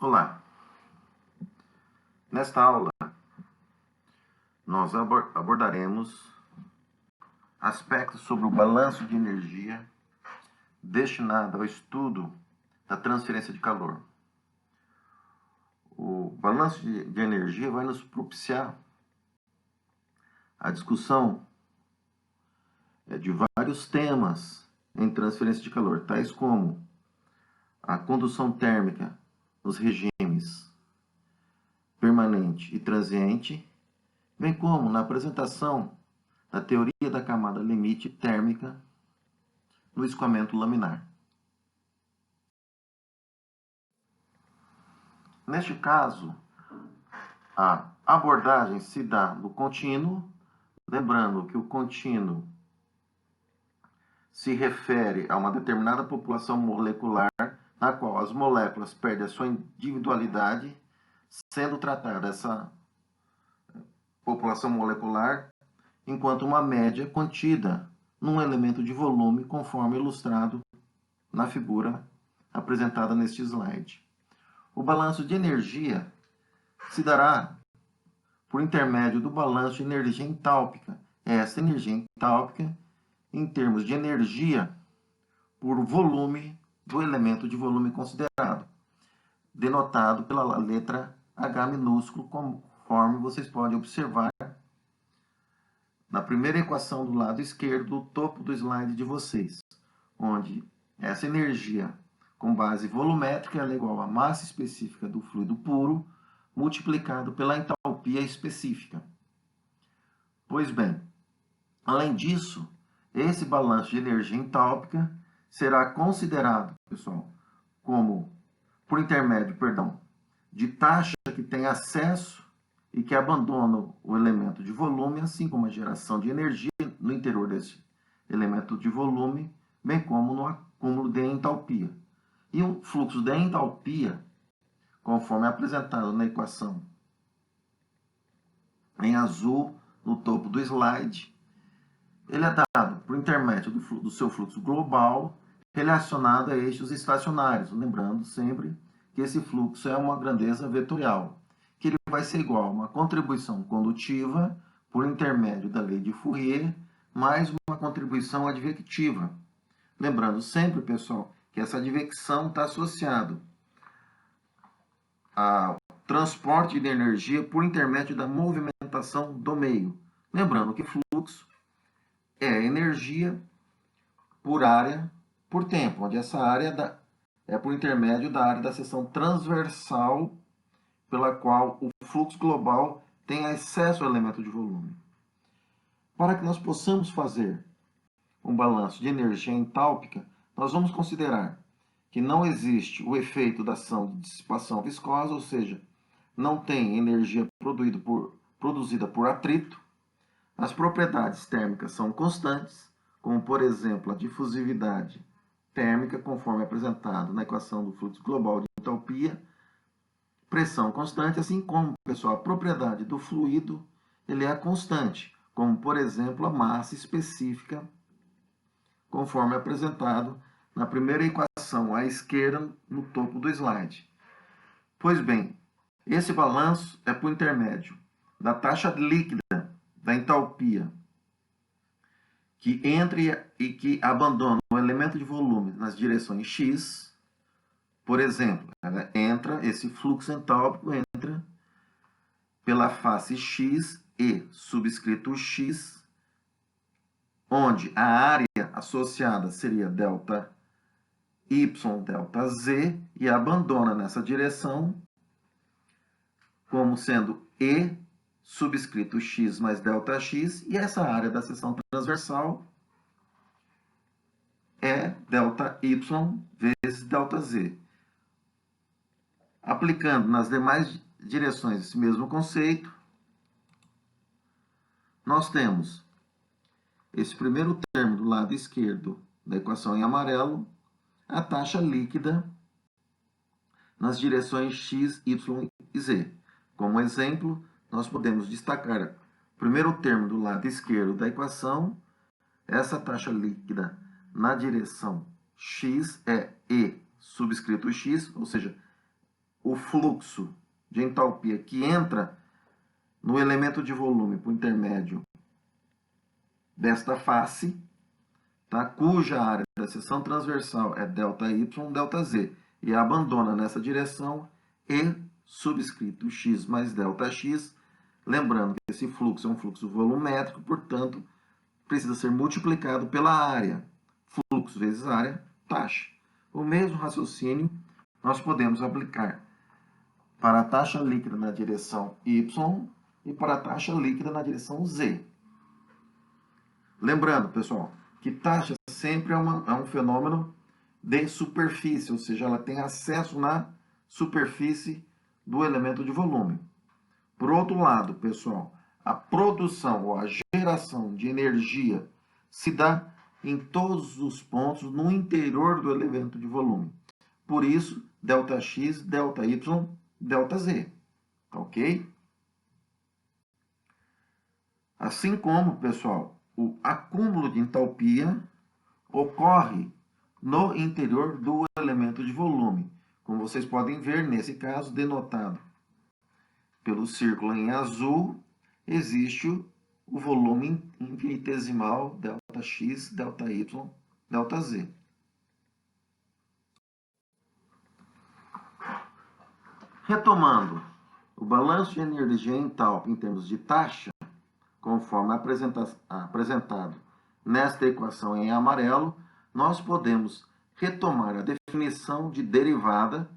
Olá! Nesta aula, nós abordaremos aspectos sobre o balanço de energia destinado ao estudo da transferência de calor. O balanço de energia vai nos propiciar a discussão de vários temas em transferência de calor, tais como a condução térmica nos regimes permanente e transiente, bem como na apresentação da teoria da camada limite térmica no escoamento laminar. Neste caso, a abordagem se dá no contínuo, lembrando que o contínuo se refere a uma determinada população molecular na qual as moléculas perdem a sua individualidade, sendo tratada essa população molecular enquanto uma média contida num elemento de volume, conforme ilustrado na figura apresentada neste slide. O balanço de energia se dará por intermédio do balanço de energia entálpica. Essa energia entálpica, em termos de energia por volume do elemento de volume considerado, denotado pela letra H minúsculo, conforme vocês podem observar na primeira equação do lado esquerdo do topo do slide de vocês, onde essa energia com base volumétrica é igual à massa específica do fluido puro multiplicado pela entalpia específica. Pois bem, além disso, esse balanço de energia entálpica será considerado, pessoal, como por intermédio, de taxa que tem acesso e que abandona o elemento de volume, assim como a geração de energia no interior desse elemento de volume, bem como no acúmulo de entalpia. E o fluxo de entalpia, conforme apresentado na equação em azul no topo do slide, ele é dado por intermédio do seu fluxo global relacionado a eixos estacionários, lembrando sempre que esse fluxo é uma grandeza vetorial, que ele vai ser igual a uma contribuição condutiva por intermédio da lei de Fourier, mais uma contribuição advectiva. Lembrando sempre, pessoal, que essa advecção está associada ao transporte de energia por intermédio da movimentação do meio. Lembrando que fluxo é energia por área por tempo, onde essa área é por intermédio da área da seção transversal pela qual o fluxo global tem acesso ao elemento de volume. Para que nós possamos fazer um balanço de energia entálpica, nós vamos considerar que não existe o efeito da ação de dissipação viscosa, ou seja, não tem energia produzida por atrito. As propriedades térmicas são constantes, como, por exemplo, a difusividade térmica, conforme apresentado na equação do fluxo global de entalpia, pressão constante, assim como, pessoal, a propriedade do fluido ele é constante, como, por exemplo, a massa específica, conforme apresentado na primeira equação à esquerda, no topo do slide. Pois bem, esse balanço é por intermédio da taxa líquida da entalpia, que entra e que abandona o elemento de volume nas direções x. Por exemplo, esse fluxo entálpico entra pela face x e subscrito x, onde a área associada seria ΔY, ΔZ, e abandona nessa direção como sendo E subscrito x mais ΔX, e essa área da seção transversal é ΔY vezes ΔZ. Aplicando nas demais direções esse mesmo conceito, nós temos esse primeiro termo do lado esquerdo da equação em amarelo, a taxa líquida nas direções x, y e z. Como exemplo, nós podemos destacar o primeiro termo do lado esquerdo da equação. Essa taxa líquida na direção x é E subscrito x, ou seja, o fluxo de entalpia que entra no elemento de volume por intermédio desta face, tá? Cuja área da seção transversal é ΔY, ΔZ, e abandona nessa direção E subscrito x mais ΔX, lembrando que esse fluxo é um fluxo volumétrico, portanto, precisa ser multiplicado pela área. Fluxo vezes área, taxa. O mesmo raciocínio nós podemos aplicar para a taxa líquida na direção Y e para a taxa líquida na direção Z. Lembrando, pessoal, que taxa sempre é um fenômeno de superfície, ou seja, ela tem acesso na superfície do elemento de volume. Por outro lado, pessoal, a produção ou a geração de energia se dá em todos os pontos no interior do elemento de volume. Por isso, ΔX, ΔY, ΔZ. Ok? Assim como, pessoal, o acúmulo de entalpia ocorre no interior do elemento de volume. Como vocês podem ver, nesse caso, denotado pelo círculo em azul, existe o volume infinitesimal ΔX, ΔY, ΔZ. Retomando, o balanço de energia entálpica em termos de taxa, conforme apresentado nesta equação em amarelo, nós podemos retomar a definição de derivada,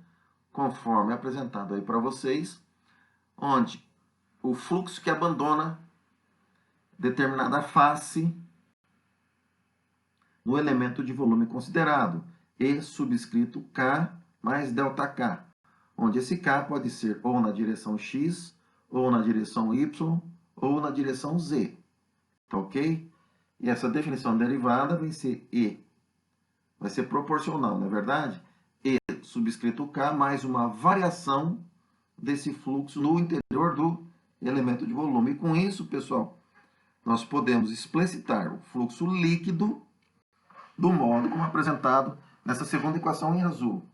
conforme apresentado aí para vocês, onde o fluxo que abandona determinada face no elemento de volume considerado, E subscrito K mais ΔK, onde esse K pode ser ou na direção X, ou na direção Y, ou na direção Z. Tá ok? E essa definição derivada vai ser E. Vai ser proporcional, não é verdade? E subscrito K mais uma variação desse fluxo no interior do elemento de volume. E com isso, pessoal, nós podemos explicitar o fluxo líquido do modo como apresentado nessa segunda equação em azul.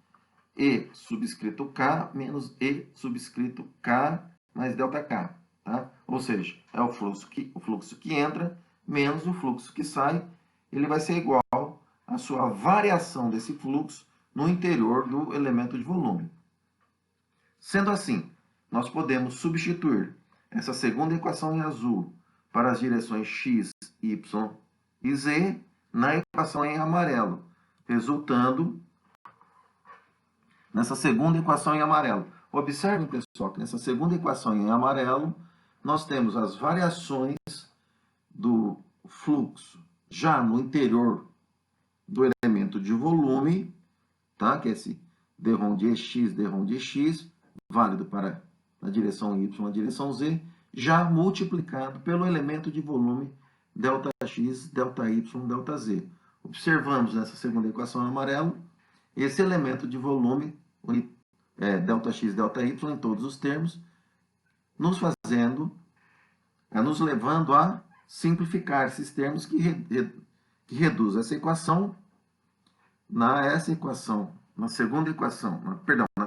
E subscrito K menos E subscrito K mais ΔK. Tá? Ou seja, é o fluxo que entra menos o fluxo que sai. Ele vai ser igual à sua variação desse fluxo no interior do elemento de volume. Sendo assim, nós podemos substituir essa segunda equação em azul para as direções x, y e z na equação em amarelo, resultando nessa segunda equação em amarelo. Observem, pessoal, que nessa segunda equação em amarelo, nós temos as variações do fluxo já no interior do elemento de volume, tá? Que é esse dρ de x, dρ de x, válido para a direção y, a direção z, já multiplicado pelo elemento de volume ΔX, ΔY, ΔZ. Observamos nessa segunda equação em amarelo esse elemento de volume ΔX, ΔY em todos os termos, nos levando a simplificar esses termos que reduz essa equação na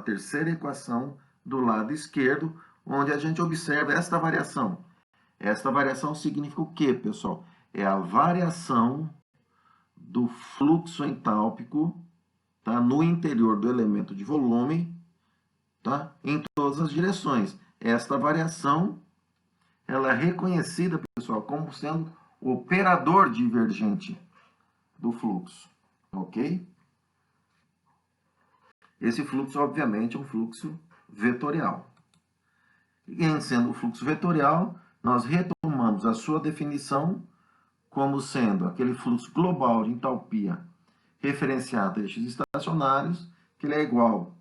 terceira equação do lado esquerdo, onde a gente observa esta variação. Esta variação significa o quê, pessoal? É a variação do fluxo entálpico, tá, no interior do elemento de volume, tá, em todas as direções. Esta variação ela é reconhecida, pessoal, como sendo o operador divergente do fluxo. Ok? Esse fluxo, obviamente, é um fluxo vetorial. E sendo o fluxo vetorial, nós retomamos a sua definição como sendo aquele fluxo global de entalpia referenciado a eixos estacionários, que ele é igual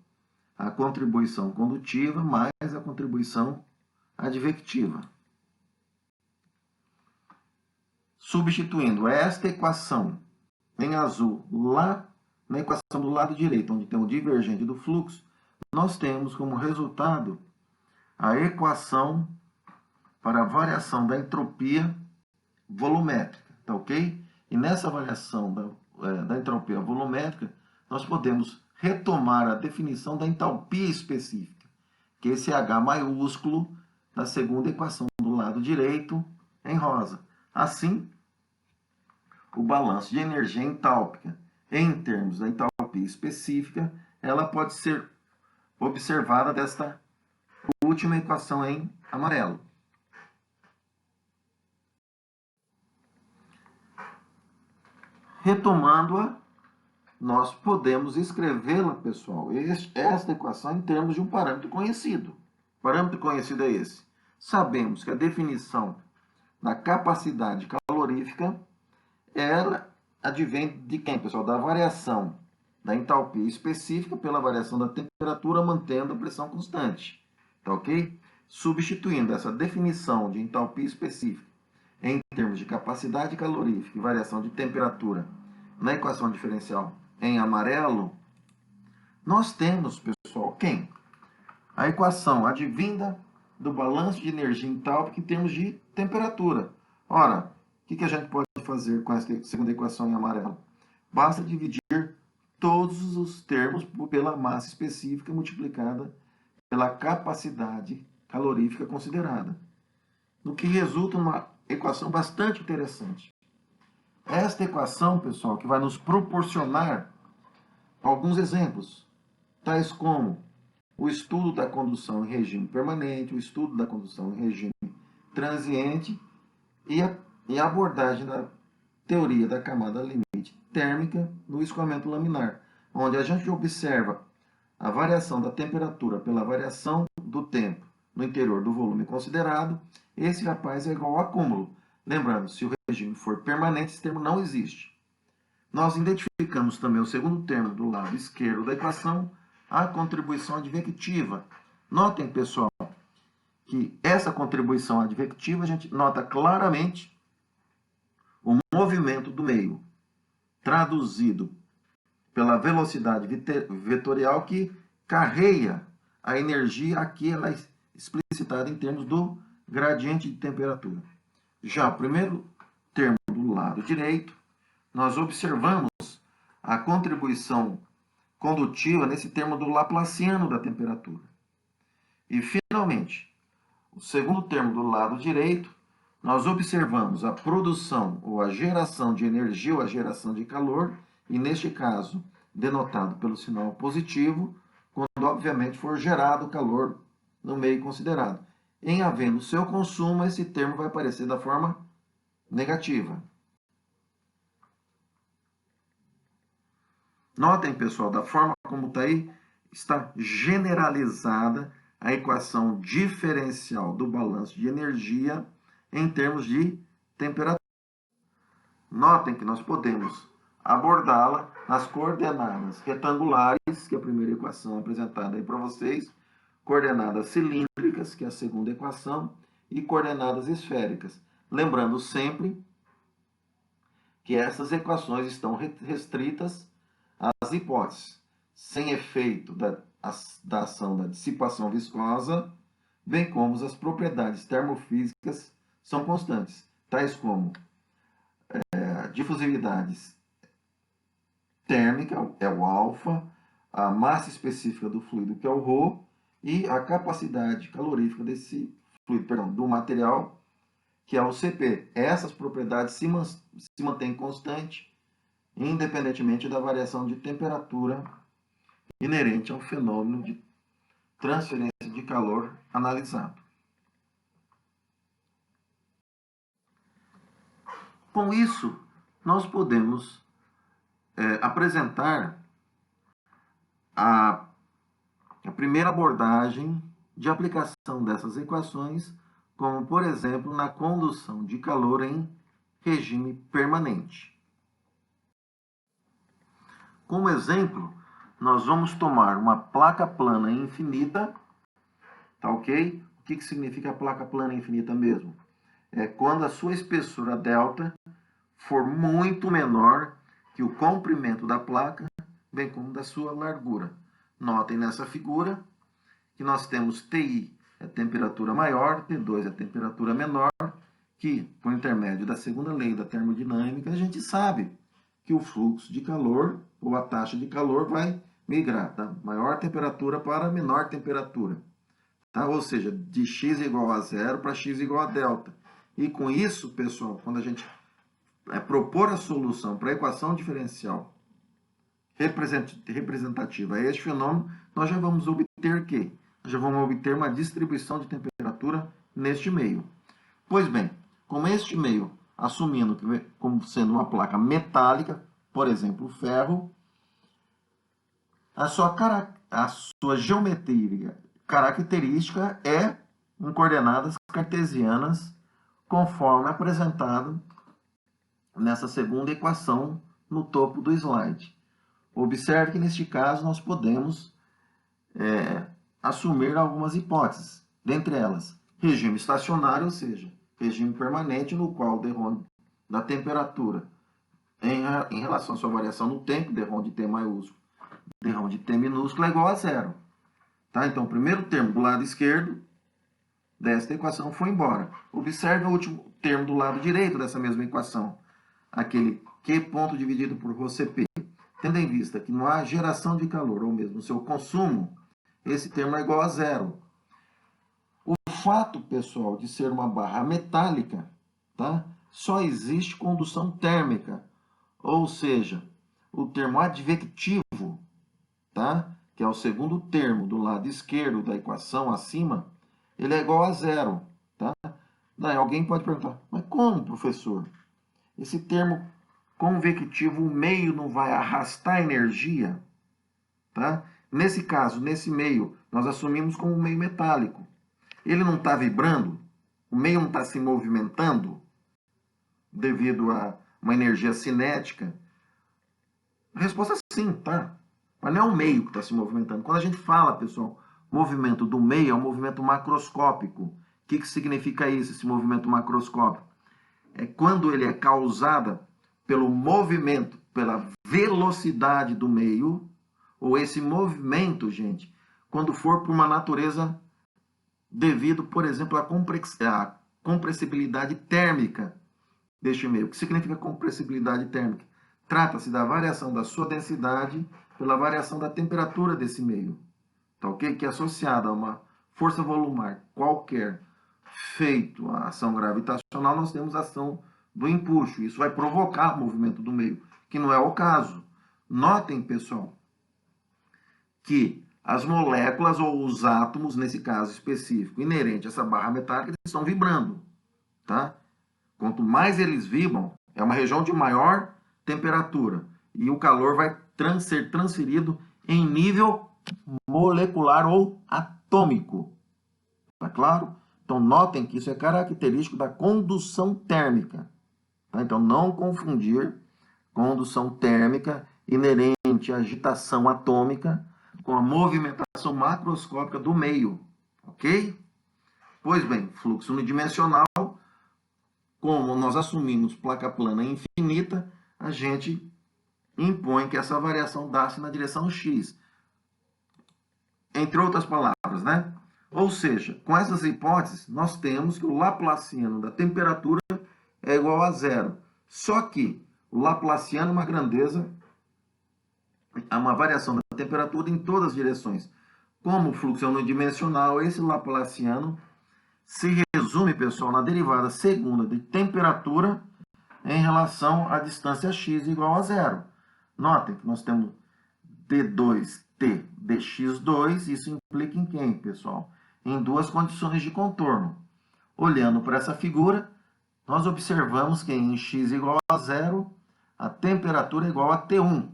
à contribuição condutiva mais a contribuição advectiva. Substituindo esta equação em azul lá na equação do lado direito, onde tem o divergente do fluxo, nós temos como resultado a equação para a variação da entropia volumétrica, tá ok? E nessa variação da entropia volumétrica, nós podemos retomar a definição da entalpia específica, que é esse H maiúsculo da segunda equação do lado direito em rosa. Assim, o balanço de energia entálpica em termos da entalpia específica, ela pode ser observada desta última equação em amarelo. Retomando-a, nós podemos escrevê-la, pessoal, esta equação em termos de um parâmetro conhecido. O parâmetro conhecido é esse. Sabemos que a definição da capacidade calorífica, ela advém de quem, pessoal? Da variação da entalpia específica pela variação da temperatura, mantendo a pressão constante. Tá ok? Substituindo essa definição de entalpia específica em termos de capacidade calorífica e variação de temperatura na equação diferencial em amarelo, nós temos, pessoal, quem? A equação advinda do balanço de energia entálpica em termos de temperatura. Ora, o que a gente pode fazer com essa segunda equação em amarelo? Basta dividir todos os termos pela massa específica multiplicada pela capacidade calorífica considerada, no que resulta numa equação bastante interessante. Esta equação, pessoal, que vai nos proporcionar alguns exemplos, tais como o estudo da condução em regime permanente, o estudo da condução em regime transiente e a abordagem da teoria da camada limite térmica no escoamento laminar, onde a gente observa a variação da temperatura pela variação do tempo no interior do volume considerado. Esse rapaz é igual ao acúmulo. Lembrando, se o regime for permanente, esse termo não existe. Nós identificamos também o segundo termo do lado esquerdo da equação, a contribuição advectiva. Notem, pessoal, que essa contribuição advectiva a gente nota claramente o movimento do meio, traduzido pela velocidade vetorial que carreia a energia, aqui ela é explicitada em termos do gradiente de temperatura. Já o primeiro termo do lado direito, nós observamos a contribuição condutiva nesse termo do laplaciano da temperatura. E, finalmente, o segundo termo do lado direito, nós observamos a produção ou a geração de energia ou a geração de calor, e neste caso, denotado pelo sinal positivo, quando obviamente for gerado calor no meio considerado. Em havendo seu consumo, esse termo vai aparecer da forma negativa. Notem, pessoal, da forma como está aí, está generalizada a equação diferencial do balanço de energia em termos de temperatura. Notem que nós podemos abordá-la nas coordenadas retangulares, que é a primeira equação apresentada aí para vocês, coordenadas cilíndricas, que é a segunda equação, e coordenadas esféricas. Lembrando sempre que essas equações estão restritas às hipóteses sem efeito da ação da dissipação viscosa, bem como as propriedades termofísicas são constantes, tais como difusividade térmica, é o alfa, a massa específica do fluido, que é o ρ, e a capacidade calorífica desse fluido, perdão, do material, que é o Cp. Essas propriedades se mantêm constantes, independentemente da variação de temperatura inerente ao fenômeno de transferência de calor analisado. Com isso, nós podemos apresentar a primeira abordagem de aplicação dessas equações, como, por exemplo, na condução de calor em regime permanente. Como exemplo, nós vamos tomar uma placa plana infinita, tá ok? O que significa placa plana infinita mesmo? É quando a sua espessura delta for muito menor que o comprimento da placa, bem como da sua largura. Notem nessa figura que nós temos Ti, a temperatura maior, T2 é a temperatura menor, que, por intermédio da segunda lei da termodinâmica, a gente sabe que o fluxo de calor, ou a taxa de calor, vai migrar da maior temperatura para a menor temperatura. Tá? Ou seja, de x igual a zero para x igual a delta. E com isso, pessoal, quando a gente propor a solução para a equação diferencial representativa a este fenômeno, nós já vamos obter o quê? Nós já vamos obter uma distribuição de temperatura neste meio. Pois bem, como este meio, assumindo que como sendo uma placa metálica, por exemplo, ferro, a sua geometria característica é em coordenadas cartesianas, conforme apresentado nessa segunda equação no topo do slide. Observe que neste caso nós podemos assumir algumas hipóteses, dentre elas, regime estacionário, ou seja, regime permanente no qual o derrame da temperatura em relação à sua variação no tempo, derrame de T maiúsculo, derrame de T minúsculo é igual a zero. Tá? Então, o primeiro termo do lado esquerdo desta equação foi embora. Observe o último termo do lado direito dessa mesma equação, aquele Q ponto dividido por ρCp. Tendo em vista que não há geração de calor, ou mesmo seu consumo, esse termo é igual a zero. O fato, pessoal, de ser uma barra metálica, tá? Só existe condução térmica, ou seja, o termo advectivo, tá? Que é o segundo termo do lado esquerdo da equação acima, ele é igual a zero. Tá? Daí alguém pode perguntar, mas como, professor? Esse termo convectivo, o meio não vai arrastar energia? Tá? Nesse caso, nesse meio, nós assumimos como um meio metálico. Ele não está vibrando? O meio não está se movimentando devido a uma energia cinética? A resposta é sim, tá? Mas não é o meio que está se movimentando. Quando a gente fala, pessoal, movimento do meio é um movimento macroscópico. O que significa isso, esse movimento macroscópico? É quando ele é causado pelo movimento, pela velocidade do meio, ou esse movimento, gente, quando for por uma natureza devido, por exemplo, à compressibilidade térmica deste meio. O que significa compressibilidade térmica? Trata-se da variação da sua densidade pela variação da temperatura desse meio. Tá, ok? Que é associada a uma força volular qualquer feito a ação gravitacional, nós temos a ação do empuxo. Isso vai provocar o movimento do meio, que não é o caso. Notem, pessoal, que as moléculas ou os átomos, nesse caso específico, inerente a essa barra metálica, eles estão vibrando. Tá? Quanto mais eles vibram, é uma região de maior temperatura. E o calor vai ser transferido em nível molecular ou atômico. Tá claro? Então, notem que isso é característico da condução térmica. Tá? Então, não confundir condução térmica inerente à agitação atômica com a movimentação macroscópica do meio. Ok? Pois bem, fluxo unidimensional, como nós assumimos placa plana infinita, a gente impõe que essa variação dá-se na direção x. Entre outras palavras, né? Ou seja, com essas hipóteses, nós temos que o laplaciano da temperatura é igual a zero. Só que o laplaciano é uma grandeza, é uma variação da temperatura em todas as direções. Como o fluxo é unidimensional, esse laplaciano se resume, pessoal, na derivada segunda de temperatura em relação à distância x igual a zero. Notem que nós temos d2t dx2, isso implica em quem, pessoal? Em duas condições de contorno. Olhando para essa figura, nós observamos que em x igual a zero, a temperatura é igual a T1.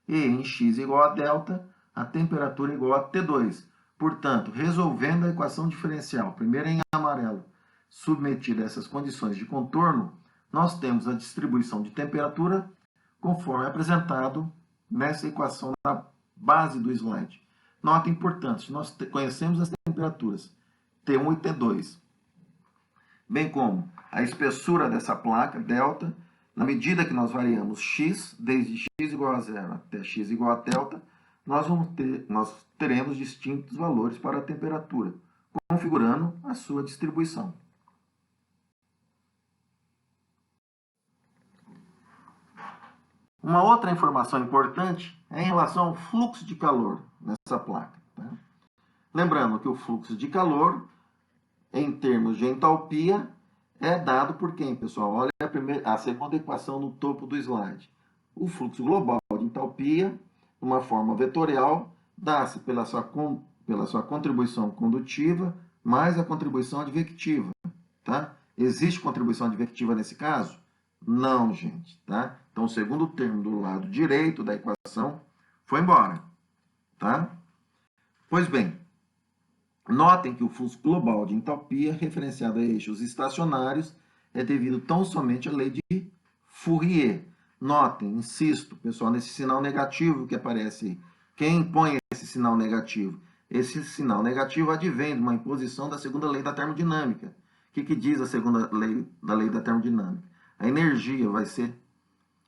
E em x igual a delta, a temperatura é igual a T2. Portanto, resolvendo a equação diferencial, primeiro em amarelo, submetida a essas condições de contorno, nós temos a distribuição de temperatura conforme apresentado nessa equação na base do slide. Notem, portanto, se nós conhecemos as temperaturas T1 e T2, bem como a espessura dessa placa, delta, na medida que nós variamos x, desde x igual a zero até x igual a delta, nós teremos distintos valores para a temperatura, configurando a sua distribuição. Uma outra informação importante é em relação ao fluxo de calor nessa placa. Tá? Lembrando que o fluxo de calor, em termos de entalpia, é dado por quem, pessoal? Olha a segunda equação no topo do slide. O fluxo global de entalpia, uma forma vetorial, dá-se pela sua contribuição condutiva mais a contribuição advectiva. Tá? Existe contribuição advectiva nesse caso? Não, gente. Tá? Então, o segundo termo do lado direito da equação foi embora. Tá? Pois bem, notem que o fluxo global de entalpia, referenciado a eixos estacionários, é devido tão somente à lei de Fourier. Notem, insisto, pessoal, nesse sinal negativo que aparece aí. Quem impõe esse sinal negativo? Esse sinal negativo advém de uma imposição da segunda lei da termodinâmica. O que diz a segunda lei da termodinâmica? A energia vai ser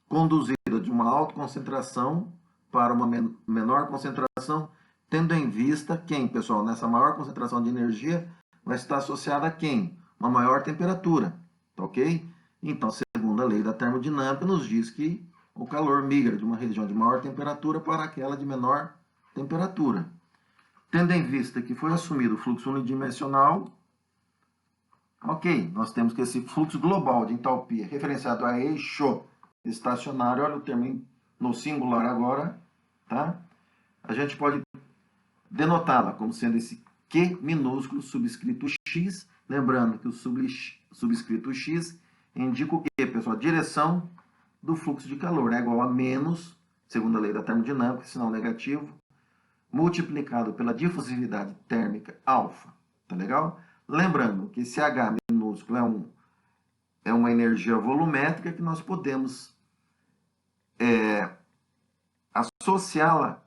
conduzida de uma alta concentração para uma menor concentração, tendo em vista quem, pessoal? Nessa maior concentração de energia vai estar associada a quem? Uma maior temperatura, tá ok? Então, segundo a lei da termodinâmica, nos diz que o calor migra de uma região de maior temperatura para aquela de menor temperatura. Tendo em vista que foi assumido o fluxo unidimensional, ok, nós temos que esse fluxo global de entalpia referenciado a eixo estacionário, olha o termo no singular agora, tá? A gente pode denotá-la como sendo esse Q minúsculo subscrito X, lembrando que o subscrito X indica o quê, pessoal? A direção do fluxo de calor é igual a menos, segundo a lei da termodinâmica, sinal negativo, multiplicado pela difusividade térmica alfa, tá legal? Lembrando que esse H minúsculo é uma energia volumétrica que nós podemos associá-la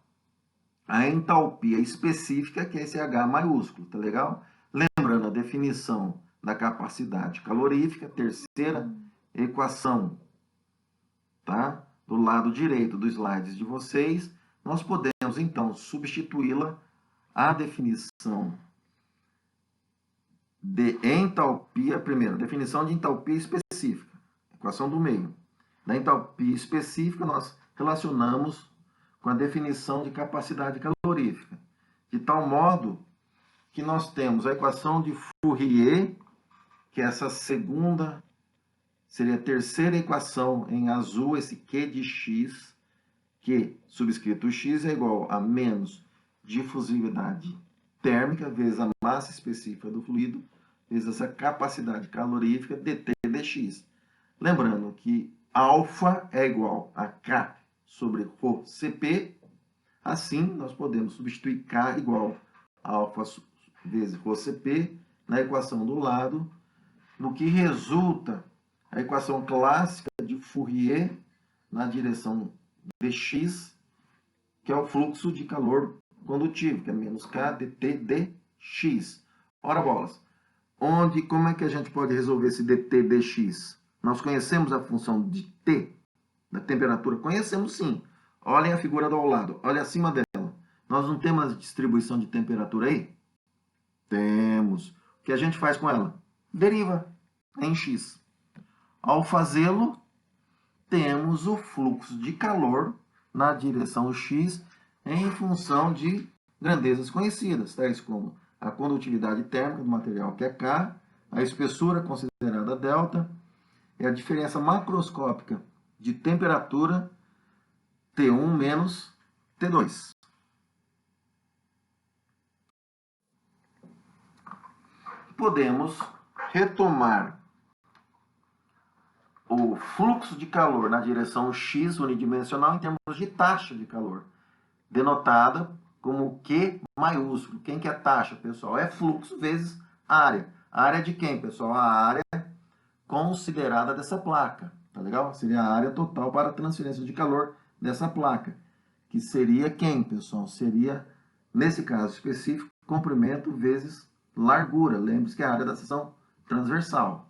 à entalpia específica, que é esse H maiúsculo, tá legal? Lembrando a definição da capacidade calorífica, terceira equação, tá? Do lado direito dos slides de vocês, nós podemos, então, substituí-la à definição de entalpia, primeiro, definição de entalpia específica, equação do meio. Na entalpia específica, nós relacionamos com a definição de capacidade calorífica, de tal modo que nós temos a equação de Fourier, que é essa segunda, seria a terceira equação em azul, esse Q de X, que subscrito X é igual a menos difusividade térmica vezes a massa específica do fluido, vezes essa capacidade calorífica dt dx. Lembrando que alfa é igual a K sobre ρ Cp, assim nós podemos substituir K igual a alfa vezes ρ Cp na equação do lado, no que resulta a equação clássica de Fourier na direção dx, que é o fluxo de calor condutivo, que é menos K dt dx. Ora bolas, como é que a gente pode resolver esse dt dx? Nós conhecemos a função de T, da temperatura? Conhecemos sim. Olhem a figura do ao lado, olha acima dela. Nós não temos a distribuição de temperatura aí? Temos. O que a gente faz com ela? Deriva em x. Ao fazê-lo, temos o fluxo de calor na direção x em função de grandezas conhecidas, tais como a condutividade térmica do material, que é K, a espessura considerada delta, e a diferença macroscópica de temperatura T1 menos T2. Podemos retomar o fluxo de calor na direção x unidimensional em termos de taxa de calor, denotada como Q maiúsculo. Quem que é taxa, pessoal? É fluxo vezes área. A área de quem, pessoal? A área considerada dessa placa, tá legal? Seria a área total para a transferência de calor dessa placa, que seria quem, pessoal? Seria, nesse caso específico, comprimento vezes largura. Lembre-se que é a área da seção transversal.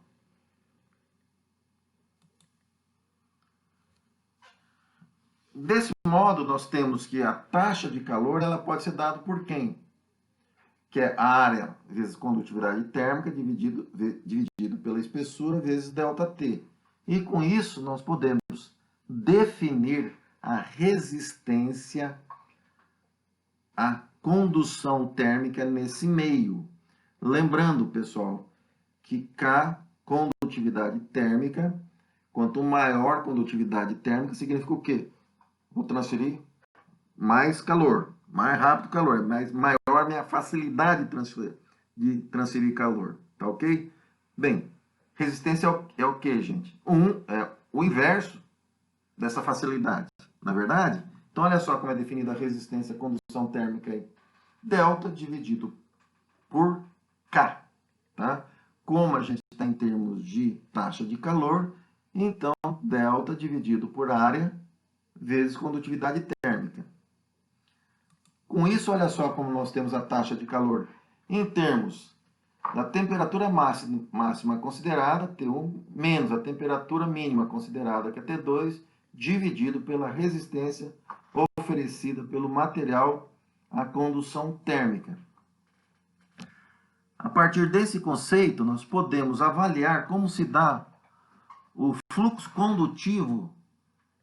Desse modo, nós temos que a taxa de calor ela pode ser dada por quem? Que é a área vezes condutividade térmica dividido pela espessura vezes ΔT. E com isso, nós podemos definir a resistência à condução térmica nesse meio. Lembrando, pessoal, que K, condutividade térmica, quanto maior condutividade térmica, significa o quê? Vou transferir mais calor, mais rápido calor, maior minha facilidade de transferir calor, tá ok? Bem, resistência é o que, gente? É o inverso dessa facilidade, na verdade? Então, olha só como é definida a resistência à condução térmica aí. Delta dividido por K, tá? Como a gente está em termos de taxa de calor, então, delta dividido por área vezes condutividade térmica. Com isso, olha só como nós temos a taxa de calor. Em termos da temperatura máxima considerada, T1, menos a temperatura mínima considerada, que é T2, dividido pela resistência oferecida pelo material à condução térmica. A partir desse conceito, nós podemos avaliar como se dá o fluxo condutivo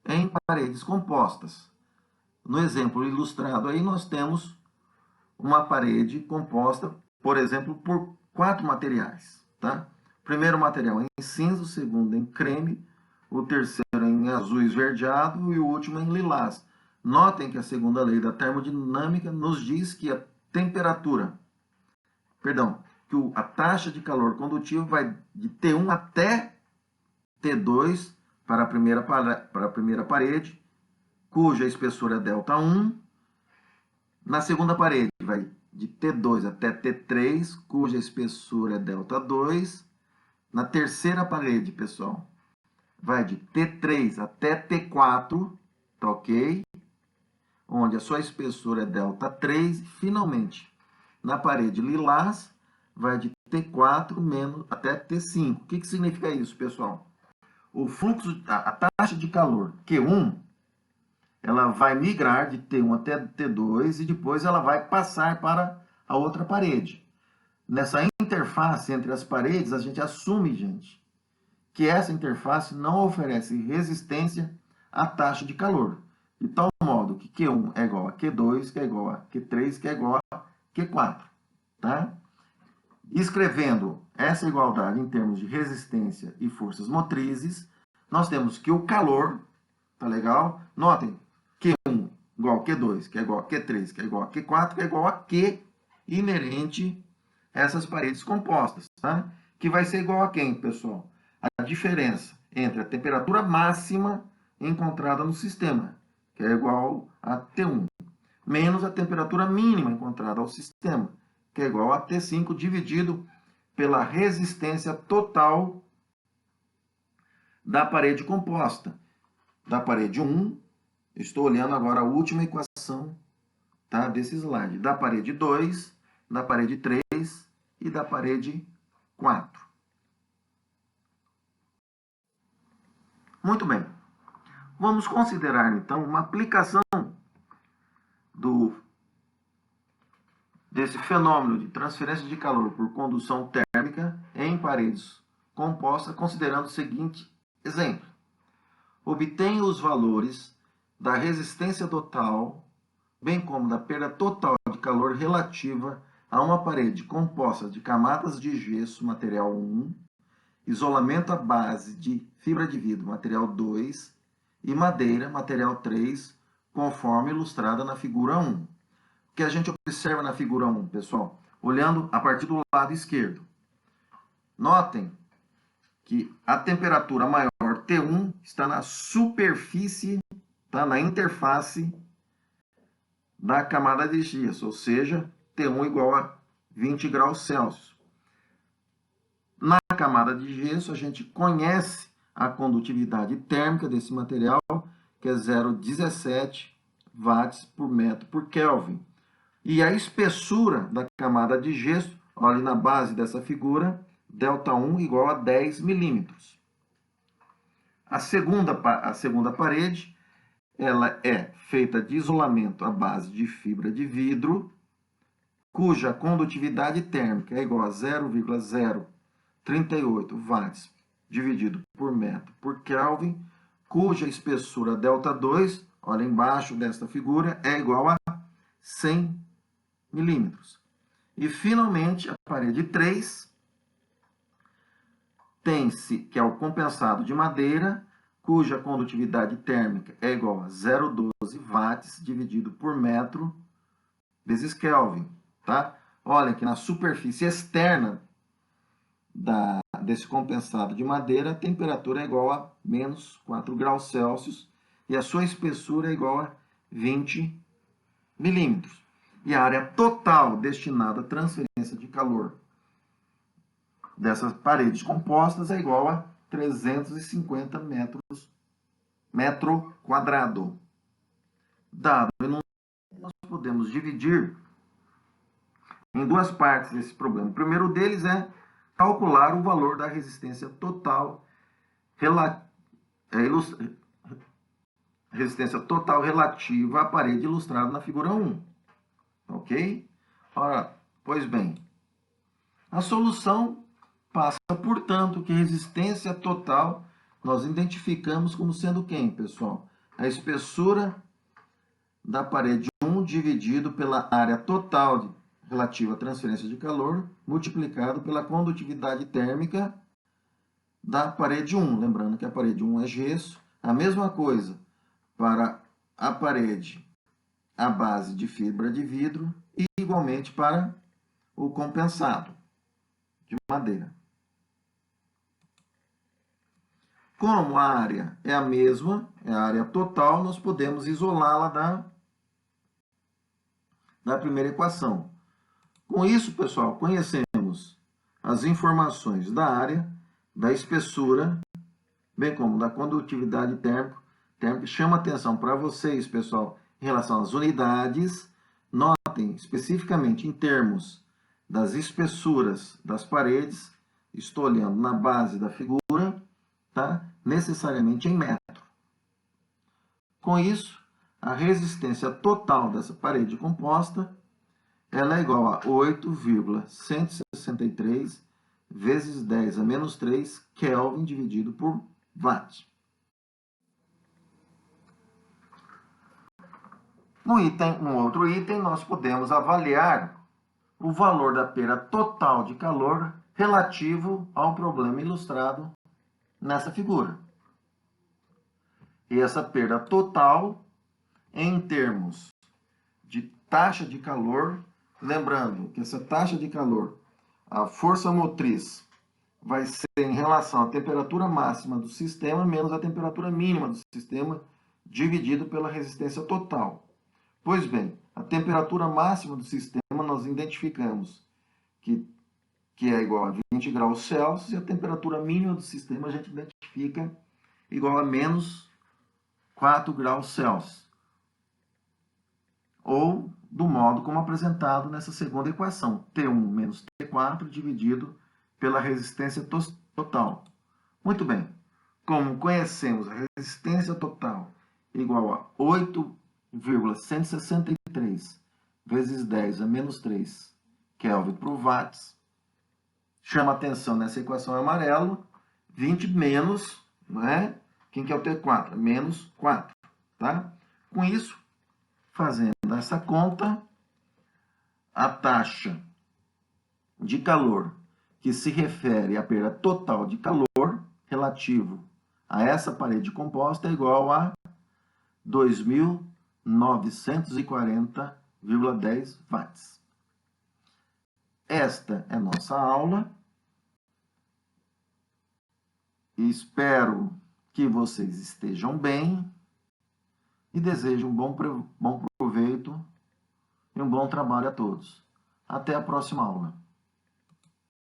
em paredes compostas. No exemplo ilustrado aí, nós temos uma parede composta, por exemplo, por 4 materiais. Tá? O primeiro material em cinza, o segundo em creme, o terceiro em azul esverdeado e o último em lilás. Notem que a segunda lei da termodinâmica nos diz que a temperatura, que a taxa de calor condutivo vai de T1 até T2 para a primeira parede, cuja espessura é ΔI. Na segunda parede, vai de T2 até T3, cuja espessura é ΔI. Na terceira parede, pessoal, vai de T3 até T4, tá ok? Onde a sua espessura é ΔI3. E, finalmente, na parede lilás, vai de T4 menos até T5. O que significa isso, pessoal? O fluxo, a taxa de calor Q1, ela vai migrar de T1 até T2 e depois ela vai passar para a outra parede. Nessa interface entre as paredes, a gente assume, gente, que essa interface não oferece resistência à taxa de calor. De tal modo que Q1 é igual a Q2, que é igual a Q3, que é igual a Q4. Tá? Escrevendo essa igualdade em termos de resistência e forças motrizes, nós temos que o calor, tá legal? Notem, Q1 igual a Q2, que é igual a Q3, que é igual a Q4, que é igual a Q inerente a essas paredes compostas, tá? Que vai ser igual a quem, pessoal? A diferença entre a temperatura máxima encontrada no sistema, que é igual a T1, menos a temperatura mínima encontrada ao sistema, que é igual a T5, dividido pela resistência total da parede composta. Da parede 1, estou olhando agora a última equação, tá, desse slide. Da parede 2, da parede 3 e da parede 4. Muito bem. Vamos considerar, então, uma aplicação desse fenômeno de transferência de calor por condução térmica em paredes compostas, considerando o seguinte exemplo. Obtenha os valores da resistência total, bem como da perda total de calor relativa a uma parede composta de camadas de gesso, material 1, isolamento à base de fibra de vidro, material 2, e madeira, material 3, conforme ilustrada na figura 1. O que a gente observa na figura 1, pessoal? Olhando a partir do lado esquerdo. Notem que a temperatura maior, T1, está na superfície, tá? Na interface da camada de gesso, ou seja, T1 igual a 20 graus Celsius. Na camada de gesso, a gente conhece a condutividade térmica desse material, que é 0,17 watts por metro por Kelvin. E a espessura da camada de gesso, olha na base dessa figura, ΔI igual a 10 milímetros. A segunda parede, ela é feita de isolamento à base de fibra de vidro, cuja condutividade térmica é igual a 0,038 watts dividido por metro por Kelvin, cuja espessura ΔI, olha embaixo desta figura, é igual a 100 milímetros. E, finalmente, a parede 3 tem-se, que é o compensado de madeira, cuja condutividade térmica é igual a 0,12 watts dividido por metro vezes Kelvin. Tá? Olha que na superfície externa desse compensado de madeira, a temperatura é igual a menos 4 graus Celsius e a sua espessura é igual a 20 milímetros. E a área total destinada à transferência de calor dessas paredes compostas é igual a 350 metro quadrado. Dado o enunciado, nós podemos dividir em duas partes esse problema. O primeiro deles é calcular o valor da resistência total relativa à parede ilustrada na figura 1. Ok? Ora, pois bem, a solução passa, portanto, que resistência total nós identificamos como sendo quem, pessoal? A espessura da parede 1 dividido pela área total relativa à transferência de calor, multiplicado pela condutividade térmica da parede 1. Lembrando que a parede 1 é gesso. A mesma coisa para a parede à base de fibra de vidro e igualmente para o compensado de madeira. Como a área é a mesma, é a área total, nós podemos isolá-la da primeira equação. Com isso, pessoal, conhecemos as informações da área, da espessura, bem como da condutividade térmica. Chama atenção para vocês, pessoal, em relação às unidades. Notem especificamente em termos das espessuras das paredes, estou olhando na base da figura, tá? Necessariamente em metro. Com isso, a resistência total dessa parede composta ela é igual a 8,163 vezes 10 a menos 3 Kelvin dividido por watt. No outro item, nós podemos avaliar o valor da perda total de calor relativo ao problema ilustrado nessa figura. E essa perda total, em termos de taxa de calor, lembrando que essa taxa de calor, a força motriz, vai ser em relação à temperatura máxima do sistema menos a temperatura mínima do sistema, dividido pela resistência total. Pois bem, a temperatura máxima do sistema nós identificamos que é igual a 20 graus Celsius, e a temperatura mínima do sistema a gente identifica igual a menos 4 graus Celsius. Ou do modo como apresentado nessa segunda equação, T1 menos T4 dividido pela resistência total. Muito bem, como conhecemos a resistência total igual a 8,163 vezes 10 a menos 3 Kelvin por watts, chama atenção nessa equação amarelo, 20 menos, não é? Quem que é o T4? Menos 4, tá? Com isso, fazendo essa conta, a taxa de calor que se refere à perda total de calor relativo a essa parede composta é igual a 2.940,10 watts. Esta é nossa aula. Espero que vocês estejam bem e desejo um bom proveito e um bom trabalho a todos. Até a próxima aula.